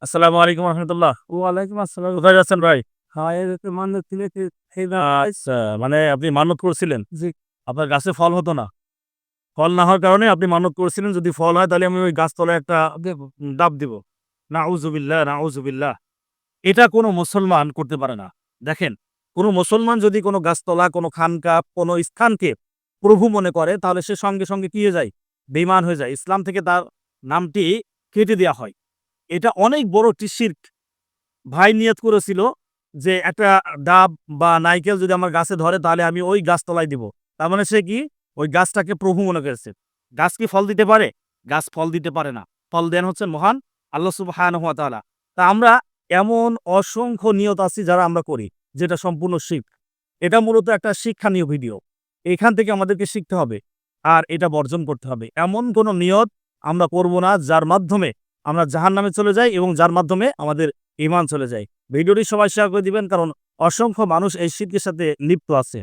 আসসালামু আলাইকুম রহমতুল্লাহ। ওয়ালাইকুম আসসালাম। কোথায় যাচ্ছেন ভাই? হ্যাঁ, এরকম মান্যত ছিল কি সেই না আচ্ছা, মানে আপনি মান্যত করছিলেন। জি, আপনার গাছে ফল হতো না। ফল না হওয়ার কারণে আপনি মান্যত করেছিলেন যদি ফল হয় তাহলে আমি ওই গাছতলায় একটা দেব। ডাব দিব। নাউজুবিল্লাহ, নাউজুবিল্লাহ। এটা কোনো মুসলমান করতে পারে না। দেখেন, কোনো মুসলমান যদি কোনো গাছতলা, কোনো খানকা, কোনো স্থানকে প্রভু মনে করে তাহলে সে সঙ্গে, সঙ্গে কি হয়ে যায়? বেঈমান হয়ে যায়। ইসলাম থেকে তার নামটি কেটে দেয়া হয়। এটা অনেক বড় একটি শিরক। ভাই নিয়ত করেছিল যে একটা ডাব বা নারকেল যদি আমার গাছে ধরে তাহলে আমি ওই গাছতলায় দিব। তার মানে সে কি? ওই গাছটাকে প্রভু মনে করেছে। গাছ কি ফল দিতে পারে? গাছ ফল দিতে পারে না। ফল দেন হচ্ছেন মহান আল্লাহ সুবহানাহু ওয়া তাআলা। তা আমরা এমন অসংখ্য নিয়ত আছি যারা আমরা করি, যেটা সম্পূর্ণ শিরক। এটা মূলত একটা শিক্ষণীয় ভিডিও। এখান থেকে আমাদেরকে শিখতে হবে। আর এটা বর্জন করতে হবে। এমন কোন নিয়ত আমরা করব না যার মাধ্যমে আমরা জাহান্নামে চলে যাই এবং যার মাধ্যমে আমাদের ঈমান চলে যায়। ভিডিওটি সবাই শেয়ার করে দিবেন কারণ অসংখ্য মানুষ এই শিরকের সাথে লিপ্ত আছে।